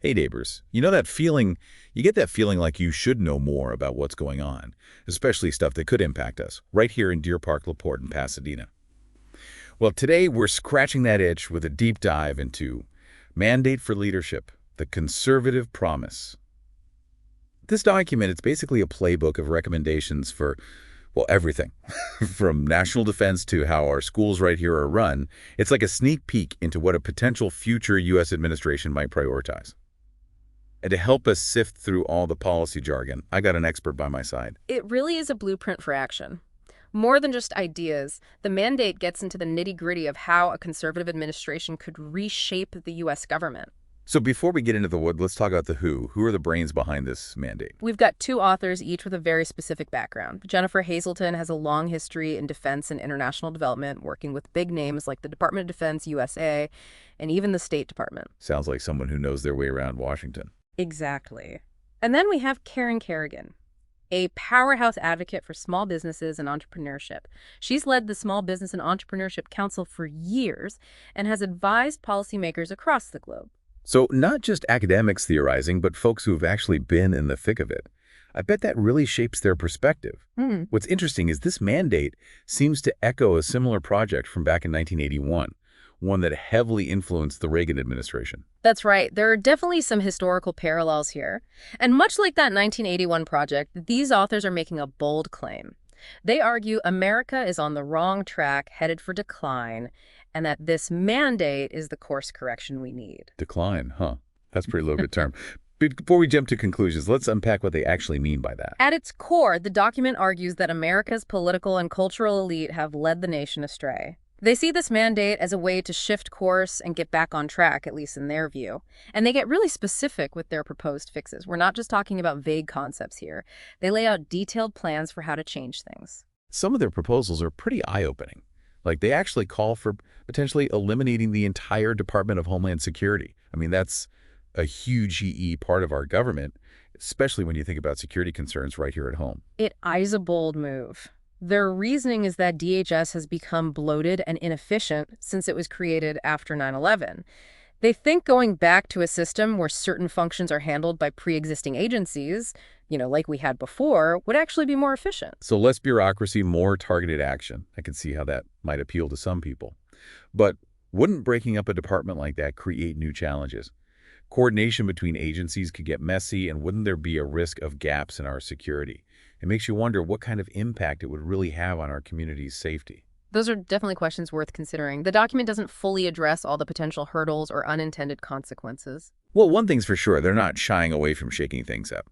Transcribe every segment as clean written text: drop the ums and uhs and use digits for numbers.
Hey neighbors, you know that feeling, you get that feeling like you should know more about what's going on, especially stuff that could impact us, right here in Deer Park, LaPorte, in Pasadena. Well, today we're scratching that itch with a deep dive into Mandate for Leadership, the Conservative Promise. This document, it's basically a playbook of recommendations for, well, everything, from national defense to how our schools right here are run. It's like a sneak peek into what a potential future U.S. administration might prioritize. And to help us sift through all the policy jargon, I got an expert by my side. It really is a blueprint for action. More than just ideas, the mandate gets into the nitty-gritty of how a conservative administration could reshape the U.S. government. So before we get into the wood, let's talk about the who. Who are the brains behind this mandate? We've got two authors, each with a very specific background. Jennifer Hazelton has a long history in defense and international development, working with big names like the Department of Defense, USA, and even the State Department. Sounds like someone who knows their way around Washington. Exactly. And then we have Karen Kerrigan, a powerhouse advocate for small businesses and entrepreneurship. She's led the Small Business and Entrepreneurship Council for years and has advised policymakers across the globe. So not just academics theorizing, but folks who have actually been in the thick of it. I bet that really shapes their perspective. What's interesting is this mandate seems to echo a similar project from back in 1981, one that heavily influenced the Reagan administration. That's right. There are definitely some historical parallels here. And much like that 1981 project, these authors are making a bold claim. They argue America is on the wrong track, headed for decline, and that this mandate is the course correction we need. Decline, huh? That's a pretty loaded term. Before we jump to conclusions, let's unpack what they actually mean by that. At its core, the document argues that America's political and cultural elite have led the nation astray. They see this mandate as a way to shift course and get back on track, at least in their view. And they get really specific with their proposed fixes. We're not just talking about vague concepts here. They lay out detailed plans for how to change things. Some of their proposals are pretty eye-opening. Like they actually call for potentially eliminating the entire Department of Homeland Security. I mean, that's a huge part of our government, especially when you think about security concerns right here at home. It is a bold move. Their reasoning is that DHS has become bloated and inefficient since it was created after 9/11. They think going back to a system where certain functions are handled by pre-existing agencies, like we had before, would actually be more efficient. So less bureaucracy, more targeted action. I can see how that might appeal to some people. But wouldn't breaking up a department like that create new challenges? Coordination between agencies could get messy, and wouldn't there be a risk of gaps in our security? It makes you wonder what kind of impact it would really have on our community's safety. Those are definitely questions worth considering. The document doesn't fully address all the potential hurdles or unintended consequences. Well, one thing's for sure, they're not shying away from shaking things up.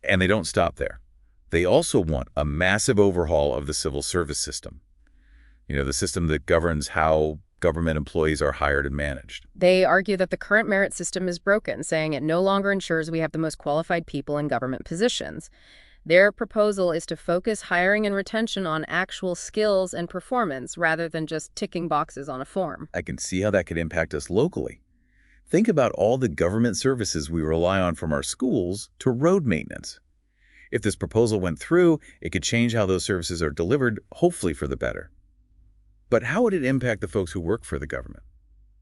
And they don't stop there. They also want a massive overhaul of the civil service system. The system that governs how government employees are hired and managed. They argue that the current merit system is broken, saying it no longer ensures we have the most qualified people in government positions. Their proposal is to focus hiring and retention on actual skills and performance rather than just ticking boxes on a form. I can see how that could impact us locally. Think about all the government services we rely on, from our schools to road maintenance. If this proposal went through, it could change how those services are delivered, hopefully for the better. But how would it impact the folks who work for the government?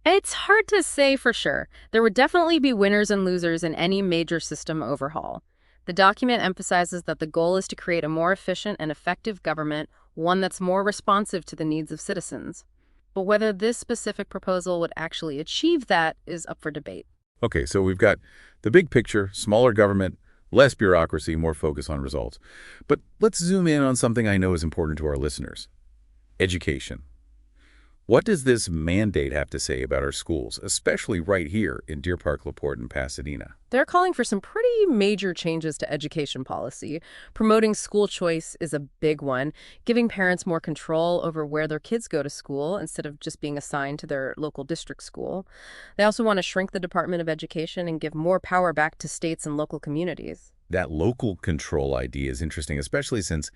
It's hard to say for sure. There would definitely be winners and losers in any major system overhaul. The document emphasizes that the goal is to create a more efficient and effective government, one that's more responsive to the needs of citizens. But whether this specific proposal would actually achieve that is up for debate. Okay, so we've got the big picture: smaller government, less bureaucracy, more focus on results. But let's zoom in on something I know is important to our listeners: education. What does this mandate have to say about our schools, especially right here in Deer Park, LaPorte, and Pasadena? They're calling for some pretty major changes to education policy. Promoting school choice is a big one, giving parents more control over where their kids go to school instead of just being assigned to their local district school. They also want to shrink the Department of Education and give more power back to states and local communities. That local control idea is interesting, especially since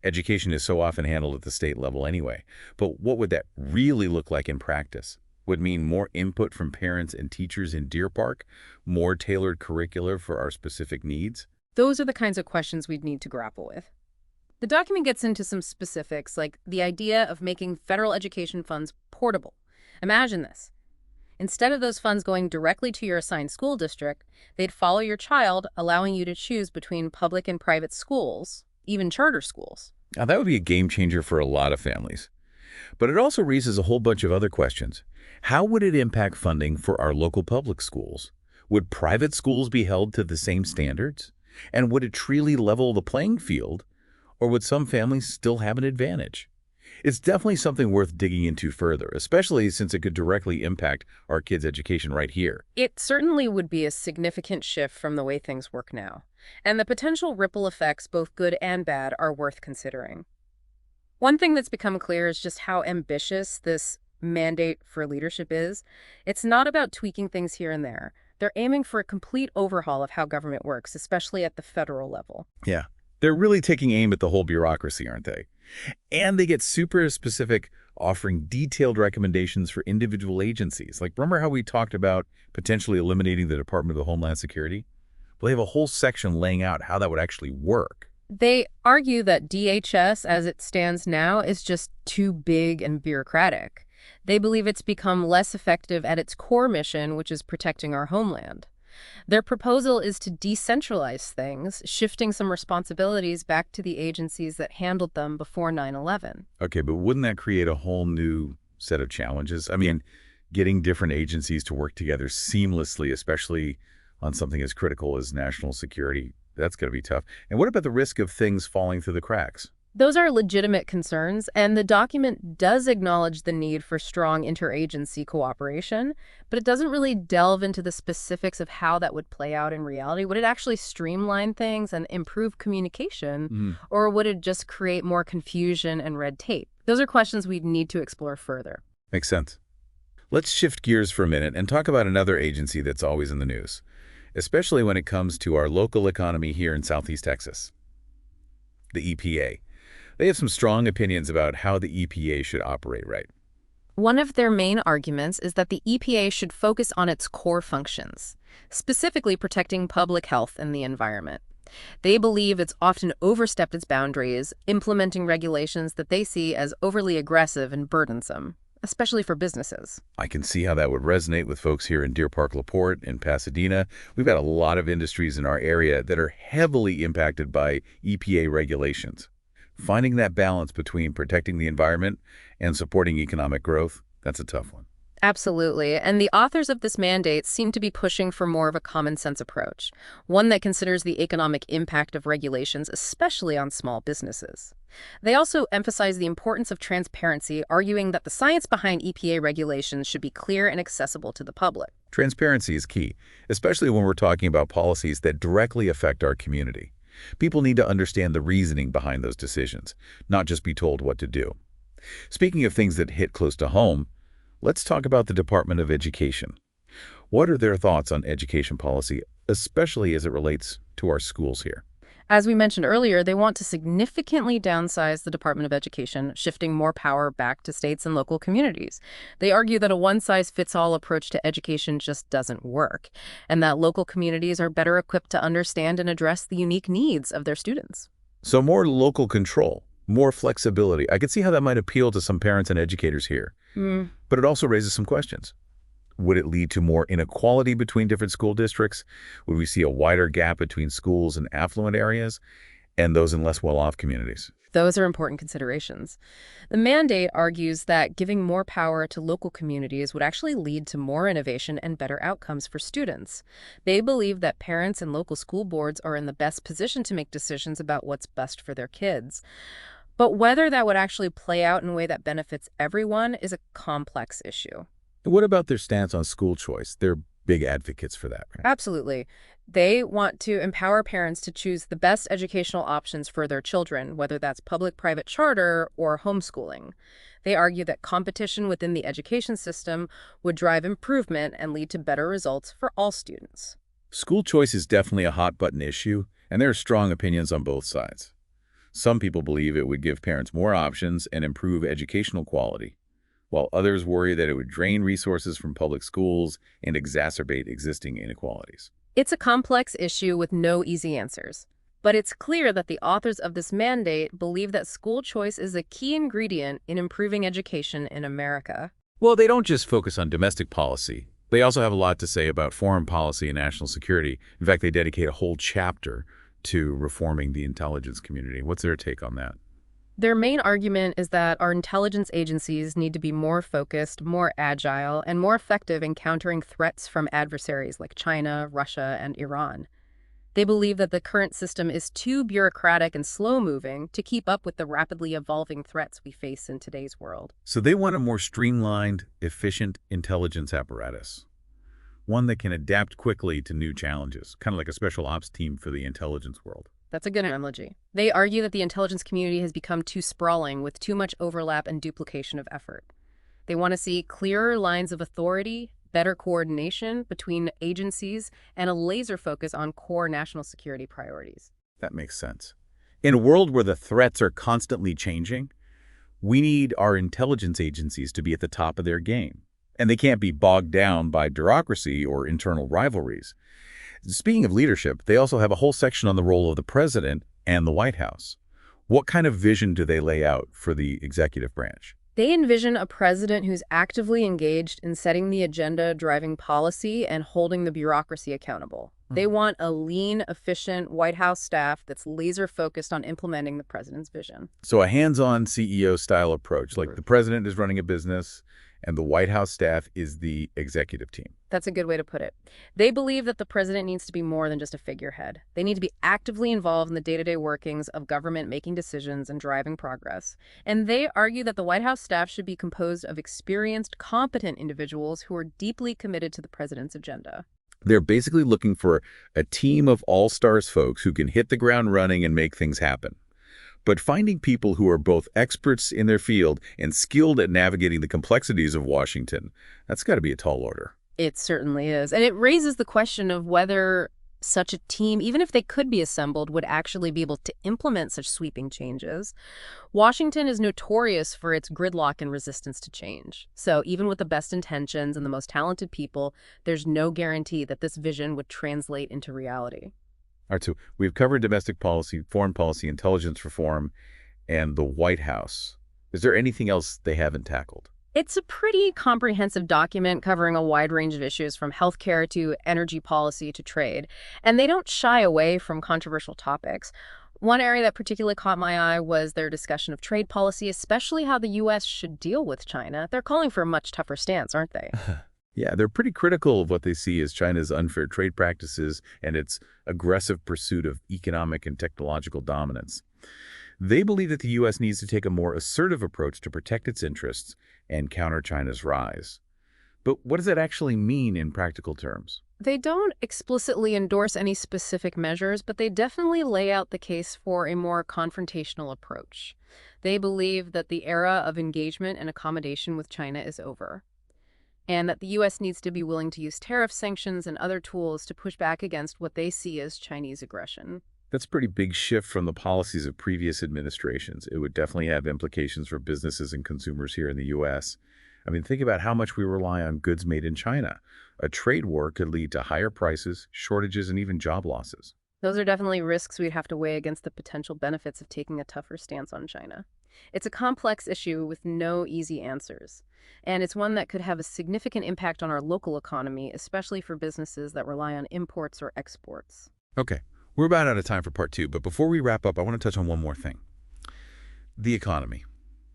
education is so often handled at the state level anyway. But what would that really look like in practice? Would mean more input from parents and teachers in Deer Park, more tailored curricula for our specific needs? Those are the kinds of questions we'd need to grapple with. The document gets into some specifics, like the idea of making federal education funds portable. Imagine this. Instead of those funds going directly to your assigned school district, they'd follow your child, allowing you to choose between public and private schools, even charter schools. Now, that would be a game changer for a lot of families. But it also raises a whole bunch of other questions. How would it impact funding for our local public schools? Would private schools be held to the same standards? And would it truly level the playing field? Or would some families still have an advantage? It's definitely something worth digging into further, especially since it could directly impact our kids' education right here. It certainly would be a significant shift from the way things work now. And the potential ripple effects, both good and bad, are worth considering. One thing that's become clear is just how ambitious this mandate for leadership is. It's not about tweaking things here and there. They're aiming for a complete overhaul of how government works, especially at the federal level. Yeah, they're really taking aim at the whole bureaucracy, aren't they? And they get super specific, offering detailed recommendations for individual agencies. Like, remember how we talked about potentially eliminating the Department of Homeland Security? Well, they have a whole section laying out how that would actually work. They argue that DHS, as it stands now, is just too big and bureaucratic. They believe it's become less effective at its core mission, which is protecting our homeland. Their proposal is to decentralize things, shifting some responsibilities back to the agencies that handled them before 9/11. Okay, but wouldn't that create a whole new set of challenges? I mean, getting different agencies to work together seamlessly, especially on something as critical as national security, that's going to be tough. And what about the risk of things falling through the cracks? Those are legitimate concerns, and the document does acknowledge the need for strong interagency cooperation, but it doesn't really delve into the specifics of how that would play out in reality. Would it actually streamline things and improve communication, or would it just create more confusion and red tape? Those are questions we'd need to explore further. Makes sense. Let's shift gears for a minute and talk about another agency that's always in the news, especially when it comes to our local economy here in Southeast Texas, the EPA. They have some strong opinions about how the EPA should operate, right? One of their main arguments is that the EPA should focus on its core functions, specifically protecting public health and the environment. They believe it's often overstepped its boundaries, implementing regulations that they see as overly aggressive and burdensome, especially for businesses. I can see how that would resonate with folks here in Deer Park, LaPorte, and Pasadena. We've got a lot of industries in our area that are heavily impacted by EPA regulations. Finding that balance between protecting the environment and supporting economic growth, that's a tough one. Absolutely. And the authors of this mandate seem to be pushing for more of a common sense approach, one that considers the economic impact of regulations, especially on small businesses. They also emphasize the importance of transparency, arguing that the science behind EPA regulations should be clear and accessible to the public. Transparency is key, especially when we're talking about policies that directly affect our community. People need to understand the reasoning behind those decisions, not just be told what to do. Speaking of things that hit close to home, let's talk about the Department of Education. What are their thoughts on education policy, especially as it relates to our schools here? As we mentioned earlier, they want to significantly downsize the Department of Education, shifting more power back to states and local communities. They argue that a one-size-fits-all approach to education just doesn't work, and that local communities are better equipped to understand and address the unique needs of their students. So more local control, more flexibility. I can see how that might appeal to some parents and educators here. But it also raises some questions. Would it lead to more inequality between different school districts? Would we see a wider gap between schools in affluent areas and those in less well-off communities? Those are important considerations. The mandate argues that giving more power to local communities would actually lead to more innovation and better outcomes for students. They believe that parents and local school boards are in the best position to make decisions about what's best for their kids. But whether that would actually play out in a way that benefits everyone is a complex issue. What about their stance on school choice? They're big advocates for that, right? Absolutely. They want to empower parents to choose the best educational options for their children, whether that's public-private charter or homeschooling. They argue that competition within the education system would drive improvement and lead to better results for all students. School choice is definitely a hot-button issue, and there are strong opinions on both sides. Some people believe it would give parents more options and improve educational quality, while others worry that it would drain resources from public schools and exacerbate existing inequalities. It's a complex issue with no easy answers, but it's clear that the authors of this mandate believe that school choice is a key ingredient in improving education in America. Well, they don't just focus on domestic policy. They also have a lot to say about foreign policy and national security. In fact, they dedicate a whole chapter to reforming the intelligence community. What's their take on that? Their main argument is that our intelligence agencies need to be more focused, more agile, and more effective in countering threats from adversaries like China, Russia, and Iran. They believe that the current system is too bureaucratic and slow-moving to keep up with the rapidly evolving threats we face in today's world. So they want a more streamlined, efficient intelligence apparatus, one that can adapt quickly to new challenges, kind of like a special ops team for the intelligence world. That's a good analogy. They argue that the intelligence community has become too sprawling with too much overlap and duplication of effort. They want to see clearer lines of authority, better coordination between agencies, and a laser focus on core national security priorities. That makes sense. In a world where the threats are constantly changing, we need our intelligence agencies to be at the top of their game. And they can't be bogged down by bureaucracy or internal rivalries. Speaking of leadership, they also have a whole section on the role of the president and the White House. What kind of vision do they lay out for the executive branch? They envision a president who's actively engaged in setting the agenda, driving policy, and holding the bureaucracy accountable. They want a lean, efficient White House staff that's laser-focused on implementing the president's vision. So a hands-on CEO-style approach, like the president is running a business and the White House staff is the executive team. That's a good way to put it. They believe that the president needs to be more than just a figurehead. They need to be actively involved in the day-to-day workings of government, making decisions and driving progress. And they argue that the White House staff should be composed of experienced, competent individuals who are deeply committed to the president's agenda. They're basically looking for a team of all-stars folks who can hit the ground running and make things happen. But finding people who are both experts in their field and skilled at navigating the complexities of Washington, that's got to be a tall order. It certainly is. And it raises the question of whether such a team, even if they could be assembled, would actually be able to implement such sweeping changes. Washington is notorious for its gridlock and resistance to change. So even with the best intentions and the most talented people, there's no guarantee that this vision would translate into reality. All right, so we've covered domestic policy, foreign policy, intelligence reform, and the White House. Is there anything else they haven't tackled? It's a pretty comprehensive document covering a wide range of issues from healthcare to energy policy to trade, and they don't shy away from controversial topics. One area that particularly caught my eye was their discussion of trade policy, especially how the U.S. should deal with China. They're calling for a much tougher stance, aren't they? Yeah, they're pretty critical of what they see as China's unfair trade practices and its aggressive pursuit of economic and technological dominance. They believe that the U.S. needs to take a more assertive approach to protect its interests and counter China's rise. But what does that actually mean in practical terms? They don't explicitly endorse any specific measures, but they definitely lay out the case for a more confrontational approach. They believe that the era of engagement and accommodation with China is over, and that the U.S. needs to be willing to use tariff sanctions and other tools to push back against what they see as Chinese aggression. That's a pretty big shift from the policies of previous administrations. It would definitely have implications for businesses and consumers here in the U.S. I mean, think about how much we rely on goods made in China. A trade war could lead to higher prices, shortages, and even job losses. Those are definitely risks we'd have to weigh against the potential benefits of taking a tougher stance on China. It's a complex issue with no easy answers, and it's one that could have a significant impact on our local economy, especially for businesses that rely on imports or exports. Okay, we're about out of time for part 2, but before we wrap up, I want to touch on one more thing. The economy.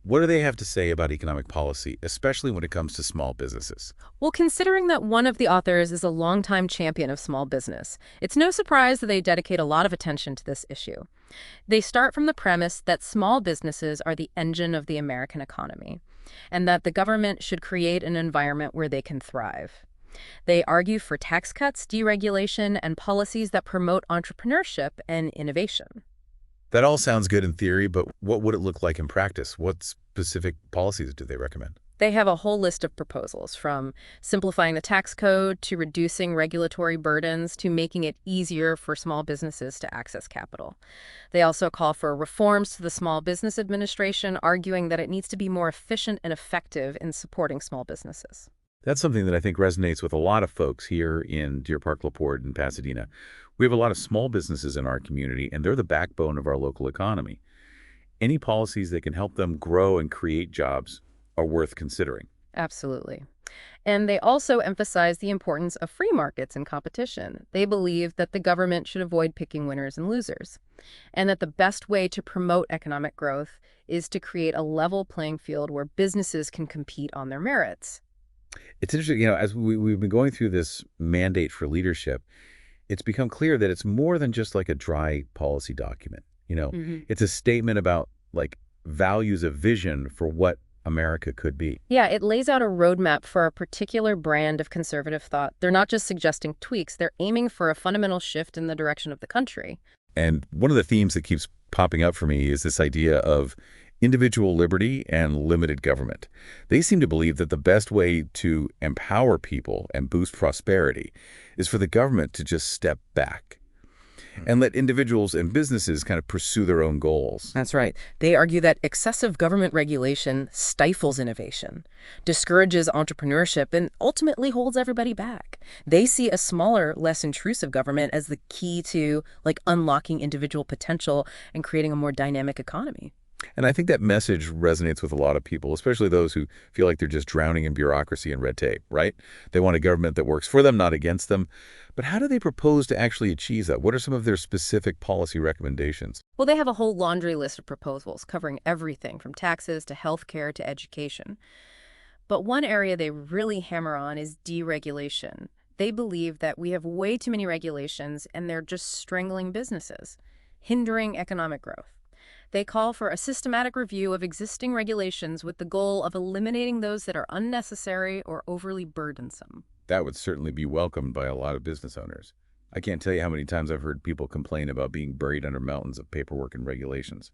What do they have to say about economic policy, especially when it comes to small businesses? Well, considering that one of the authors is a longtime champion of small business, it's no surprise that they dedicate a lot of attention to this issue. They start from the premise that small businesses are the engine of the American economy, and that the government should create an environment where they can thrive. They argue for tax cuts, deregulation, and policies that promote entrepreneurship and innovation. That all sounds good in theory, but what would it look like in practice? What specific policies do they recommend? They have a whole list of proposals, from simplifying the tax code to reducing regulatory burdens to making it easier for small businesses to access capital. They also call for reforms to the Small Business Administration, arguing that it needs to be more efficient and effective in supporting small businesses. That's something that I think resonates with a lot of folks here in Deer Park, LaPorte, and Pasadena. We have a lot of small businesses in our community, and they're the backbone of our local economy. Any policies that can help them grow and create jobs are worth considering. Absolutely. And they also emphasize the importance of free markets and competition. They believe that the government should avoid picking winners and losers, and that the best way to promote economic growth is to create a level playing field where businesses can compete on their merits. It's interesting, as we've been going through this mandate for leadership, it's become clear that it's more than just like a dry policy document. It's a statement about like values of vision for what America could be. Yeah, it lays out a roadmap for a particular brand of conservative thought. They're not just suggesting tweaks, they're aiming for a fundamental shift in the direction of the country. And one of the themes that keeps popping up for me is this idea of individual liberty and limited government. They seem to believe that the best way to empower people and boost prosperity is for the government to just step back and let individuals and businesses kind of pursue their own goals. That's right. They argue that excessive government regulation stifles innovation, discourages entrepreneurship, and ultimately holds everybody back. They see a smaller, less intrusive government as the key to unlocking individual potential and creating a more dynamic economy. And I think that message resonates with a lot of people, especially those who feel like they're just drowning in bureaucracy and red tape, right? They want a government that works for them, not against them. But how do they propose to actually achieve that? What are some of their specific policy recommendations? Well, they have a whole laundry list of proposals covering everything from taxes to healthcare to education. But one area they really hammer on is deregulation. They believe that we have way too many regulations and they're just strangling businesses, hindering economic growth. They call for a systematic review of existing regulations with the goal of eliminating those that are unnecessary or overly burdensome. That would certainly be welcomed by a lot of business owners. I can't tell you how many times I've heard people complain about being buried under mountains of paperwork and regulations.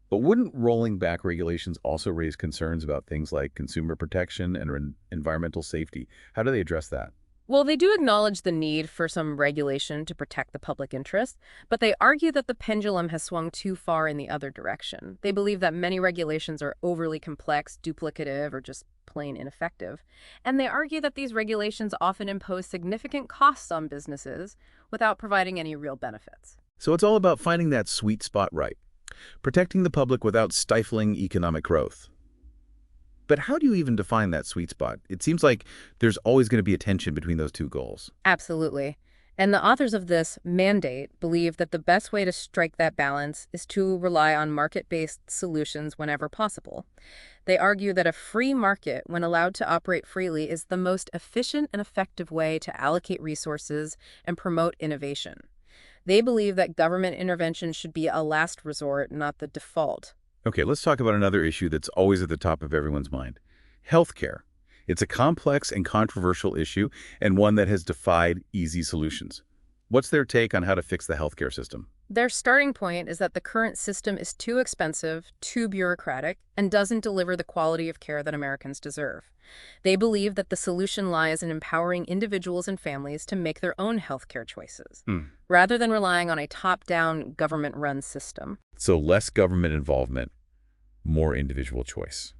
But wouldn't rolling back regulations also raise concerns about things like consumer protection and environmental safety? How do they address that? Well, they do acknowledge the need for some regulation to protect the public interest, but they argue that the pendulum has swung too far in the other direction. They believe that many regulations are overly complex, duplicative, or just plain ineffective. And they argue that these regulations often impose significant costs on businesses without providing any real benefits. So it's all about finding that sweet spot right, protecting the public without stifling economic growth. But how do you even define that sweet spot? It seems like there's always going to be a tension between those two goals. Absolutely. And the authors of this mandate believe that the best way to strike that balance is to rely on market-based solutions whenever possible. They argue that a free market, when allowed to operate freely, is the most efficient and effective way to allocate resources and promote innovation. They believe that government intervention should be a last resort, not the default. Okay, let's talk about another issue that's always at the top of everyone's mind. Healthcare. It's a complex and controversial issue and one that has defied easy solutions. What's their take on how to fix the healthcare system? Their starting point is that the current system is too expensive, too bureaucratic, and doesn't deliver the quality of care that Americans deserve. They believe that the solution lies in empowering individuals and families to make their own healthcare choices, rather than relying on a top-down, government-run system. So less government involvement, more individual choice.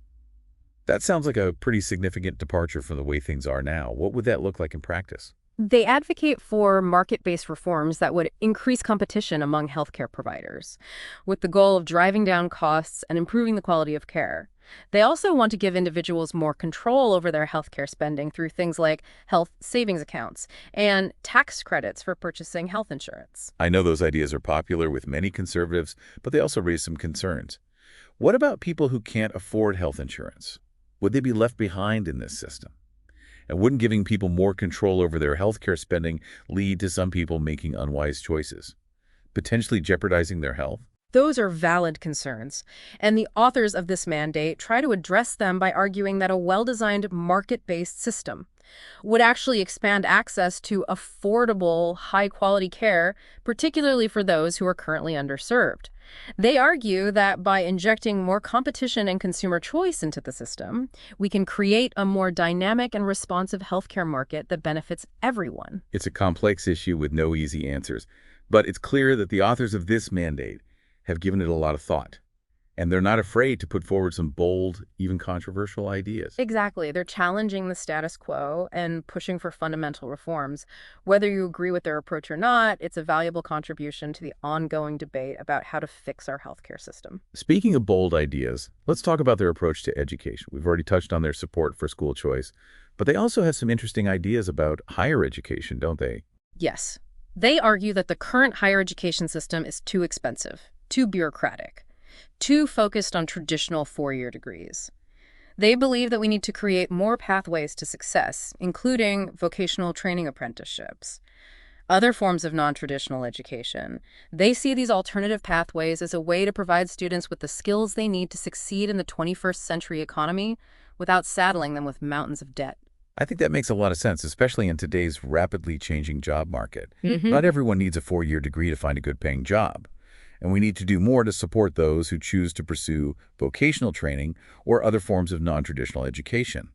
That sounds like a pretty significant departure from the way things are now. What would that look like in practice? They advocate for market-based reforms that would increase competition among healthcare providers, with the goal of driving down costs and improving the quality of care. They also want to give individuals more control over their healthcare spending through things like health savings accounts and tax credits for purchasing health insurance. I know those ideas are popular with many conservatives, but they also raise some concerns. What about people who can't afford health insurance? Would they be left behind in this system? And wouldn't giving people more control over their healthcare spending lead to some people making unwise choices, potentially jeopardizing their health? Those are valid concerns, and the authors of this mandate try to address them by arguing that a well-designed market-based system would actually expand access to affordable, high-quality care, particularly for those who are currently underserved. They argue that by injecting more competition and consumer choice into the system, we can create a more dynamic and responsive healthcare market that benefits everyone. It's a complex issue with no easy answers, but it's clear that the authors of this mandate have given it a lot of thought. And they're not afraid to put forward some bold, even controversial ideas. Exactly. They're challenging the status quo and pushing for fundamental reforms. Whether you agree with their approach or not, it's a valuable contribution to the ongoing debate about how to fix our healthcare system. Speaking of bold ideas, let's talk about their approach to education. We've already touched on their support for school choice, But they also have some interesting ideas about higher education, don't they? Yes. They argue that the current higher education system is too expensive, too bureaucratic, too focused on traditional four-year degrees. They believe that we need to create more pathways to success, including vocational training apprenticeships, other forms of non-traditional education. They see these alternative pathways as a way to provide students with the skills they need to succeed in the 21st century economy without saddling them with mountains of debt. I think that makes a lot of sense, especially in today's rapidly changing job market. Mm-hmm. Not everyone needs a four-year degree to find a good-paying job. And we need to do more to support those who choose to pursue vocational training or other forms of non-traditional education.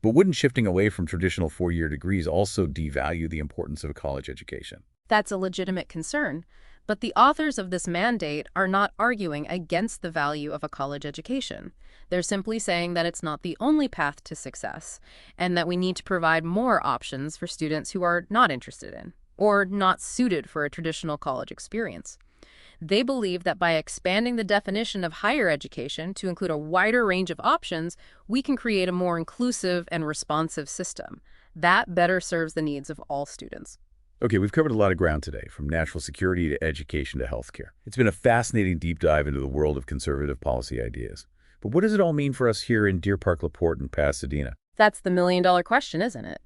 But wouldn't shifting away from traditional four-year degrees also devalue the importance of a college education? That's a legitimate concern, but the authors of this mandate are not arguing against the value of a college education. They're simply saying that it's not the only path to success, and that we need to provide more options for students who are not interested in, or not suited for a traditional college experience. They believe that by expanding the definition of higher education to include a wider range of options, we can create a more inclusive and responsive system that better serves the needs of all students. Okay, we've covered a lot of ground today, from national security to education to healthcare. It's been a fascinating deep dive into the world of conservative policy ideas. But what does it all mean for us here in Deer Park, LaPorte, and Pasadena? That's the million-dollar question, isn't it?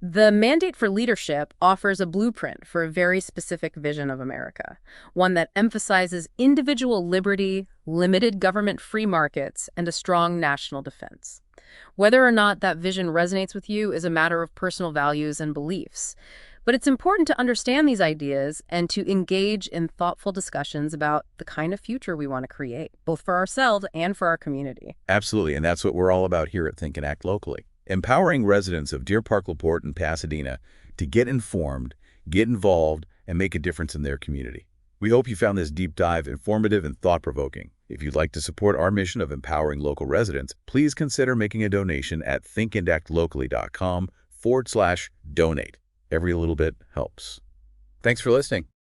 The Mandate for Leadership offers a blueprint for a very specific vision of America, one that emphasizes individual liberty, limited government-free markets, and a strong national defense. Whether or not that vision resonates with you is a matter of personal values and beliefs. But it's important to understand these ideas and to engage in thoughtful discussions about the kind of future we want to create, both for ourselves and for our community. Absolutely, and that's what we're all about here at Think and Act Locally. Empowering residents of Deer Park, LaPorte, and Pasadena to get informed, get involved, and make a difference in their community. We hope you found this deep dive informative and thought-provoking. If you'd like to support our mission of empowering local residents, please consider making a donation at thinkandactlocally.com/donate. Every little bit helps. Thanks for listening.